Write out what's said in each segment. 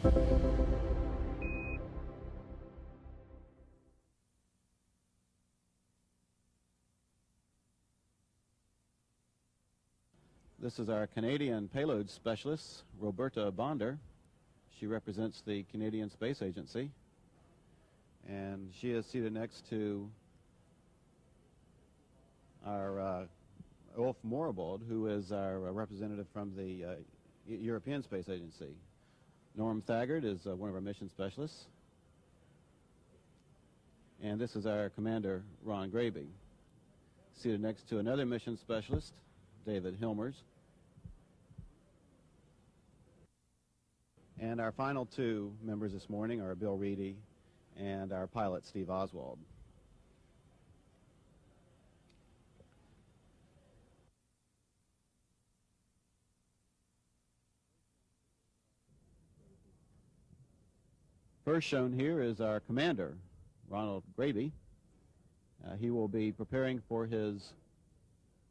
This is our Canadian payload specialist, Roberta Bondar. She represents the Canadian Space Agency, and she is seated next to our Ulf Merbold, who is our representative from the European Space Agency. Norm Thagard is one of our mission specialists, and this is our commander, Ron Graby. Seated next to another mission specialist, David Hilmers. And our final two members this morning are Bill Reedy and our pilot, Steve Oswald. First shown here is our commander, Ronald Graby. He will be preparing for his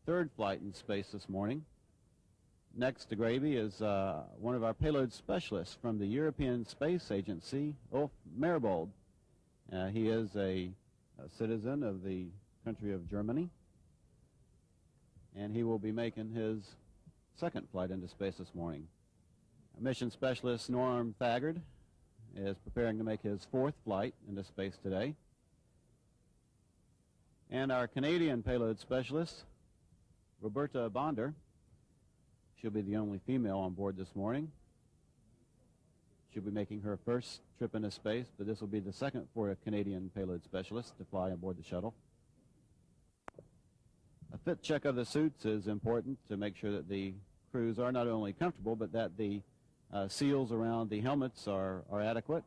third flight in space this morning. Next to Graby is one of our payload specialists from the European Space Agency, Ulf Merbold. He is a citizen of the country of Germany, and he will be making his second flight into space this morning. Our mission specialist, Norm Thagard, is preparing to make his fourth flight into space today. And our Canadian payload specialist, Roberta Bondar. She'll be the only female on board this morning. She'll be making her first trip into space, but this will be the second for a Canadian payload specialist to fly aboard the shuttle. A fit check of the suits is important to make sure that the crews are not only comfortable, but that the seals around the helmets are adequate.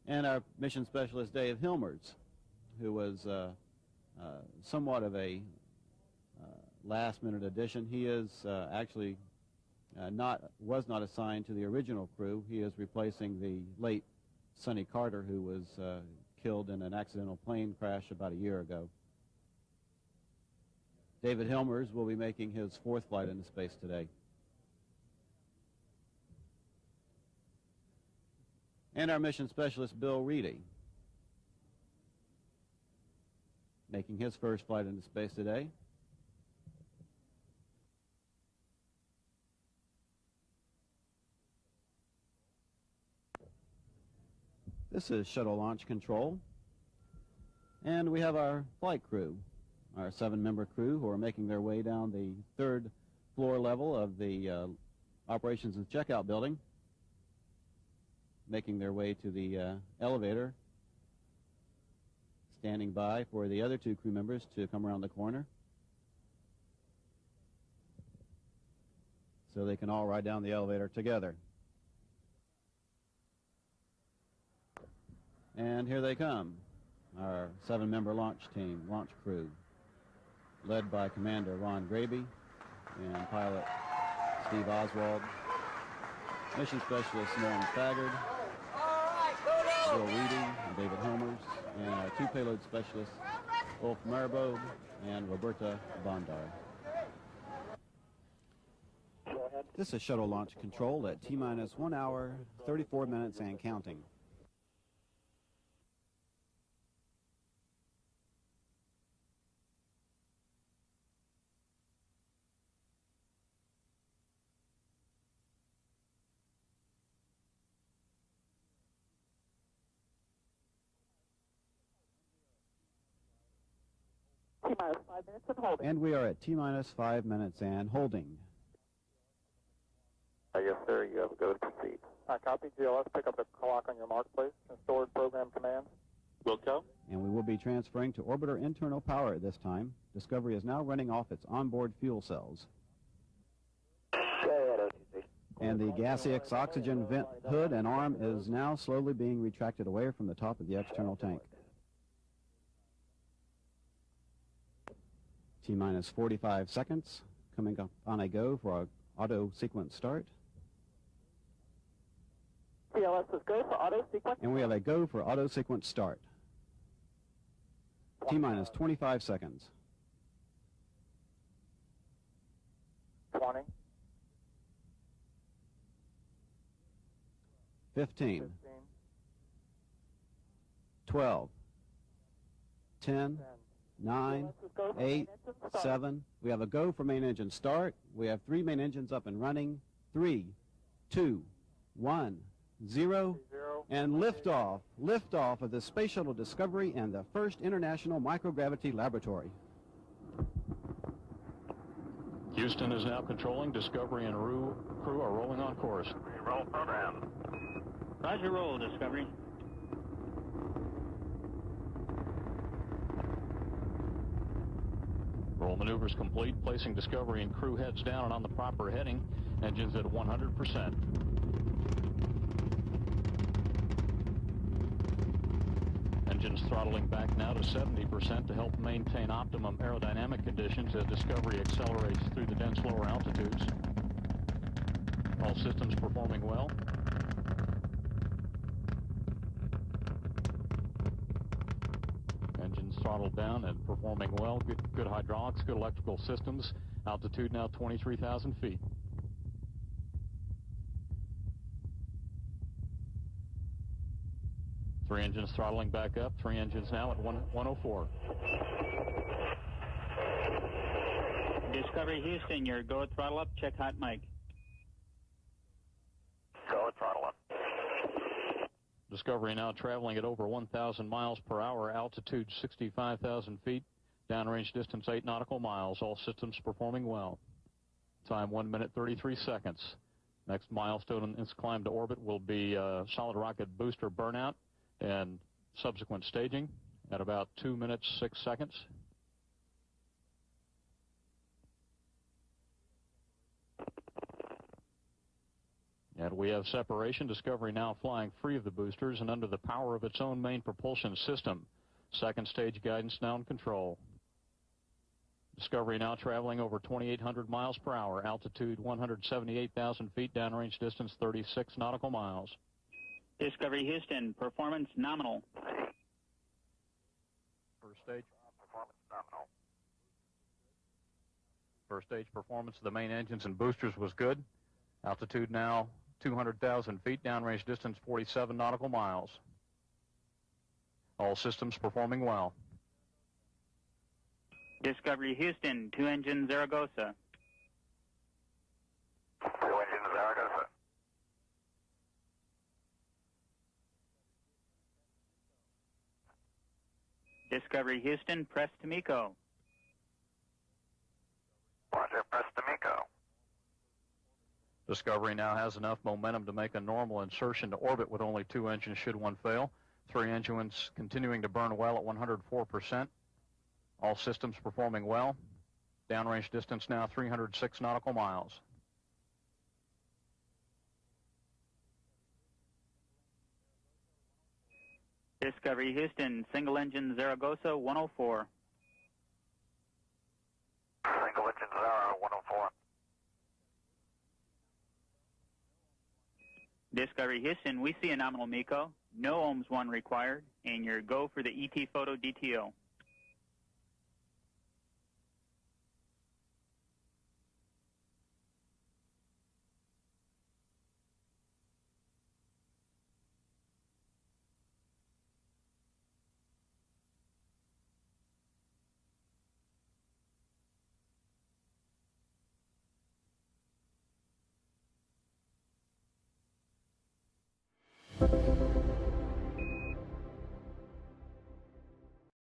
And our mission specialist, Dave Hilmers, who was somewhat of a last-minute addition. He is actually was not assigned to the original crew. He is replacing the late Sonny Carter, who was killed in an accidental plane crash about a year ago. David Hilmers will be making his fourth flight into space today. And our mission specialist, Bill Reedy, making his first flight into space today. This is shuttle launch control, and we have our flight crew, our 7-member crew, who are making their way down the third floor level of the operations and checkout building, making their way to the elevator, standing by for the other two crew members to come around the corner so they can all ride down the elevator together. And here they come, our 7-member launch team, launch crew, led by Commander Ron Graby and pilot Steve Oswald, mission specialist Norm Thagard, Bill Reedy and David Hilmers, and our two payload specialists, Ulf Merbold and Roberta Bondar. This is shuttle launch control at T-minus 1 hour, 34 minutes and counting. T-minus 5 minutes and holding. And we are at T-minus 5 minutes and holding. Yes, sir. You have a go to proceed. Copy. GLS, pick up the clock on your mark, please. And stored program command. Wilco. And we will be transferring to orbiter internal power at this time. Discovery is now running off its onboard fuel cells. And the gaseous oxygen vent hood and arm is now slowly being retracted away from the top of the external tank. T-minus 45 seconds, coming up on a go for our auto sequence start. GLS is go for auto sequence. And we have a go for auto sequence start. T-minus 25 seconds. 20, 15, 12, 10, 9, 8, 7. We have a go for main engine start. We have 3 main engines up and running. 3, 2, 1, 0. And liftoff. Liftoff of the Space Shuttle Discovery and the first International Microgravity Laboratory. Houston is now controlling. Discovery and crew are rolling on course. Roll program. Roger, roll, Discovery. Roll maneuvers complete, placing Discovery and crew heads down and on the proper heading. Engines at 100%. Engines throttling back now to 70% to help maintain optimum aerodynamic conditions as Discovery accelerates through the dense lower altitudes. All systems performing well. Engines throttled down and performing well. Good hydraulics, good electrical systems. Altitude now 23,000 feet. Three engines throttling back up. 3 engines now at 104. Discovery Houston, your go throttle up. Check hot mic. Go throttle up. Discovery now traveling at over 1,000 miles per hour. Altitude 65,000 feet. Downrange distance 8 nautical miles. All systems performing well. Time 1 minute 33 seconds. Next milestone in its climb to orbit will be solid rocket booster burnout and subsequent staging at about 2 minutes 6 seconds. And we have separation. Discovery now flying free of the boosters and under the power of its own main propulsion system. Second stage guidance now in control. Discovery now traveling over 2,800 miles per hour. Altitude 178,000 feet. Downrange distance 36 nautical miles. Discovery Houston, performance nominal. First stage. Performance nominal. First stage performance of the main engines and boosters was good. Altitude now 200,000 feet. Downrange distance 47 nautical miles. All systems performing well. Discovery Houston, 2 engine Zaragoza. 2 engines Zaragoza. Discovery Houston, press to MECO. Roger, press to MECO. Discovery now has enough momentum to make a normal insertion to orbit with only 2 engines should one fail. 3 engines continuing to burn well at 104%. All systems performing well. Downrange distance now 306 nautical miles. Discovery Houston, single engine Zaragoza, 104. Single engine Zara, 104. Discovery Houston, we see a nominal MECO, no ohms 1 required, and your go for the ET photo DTO.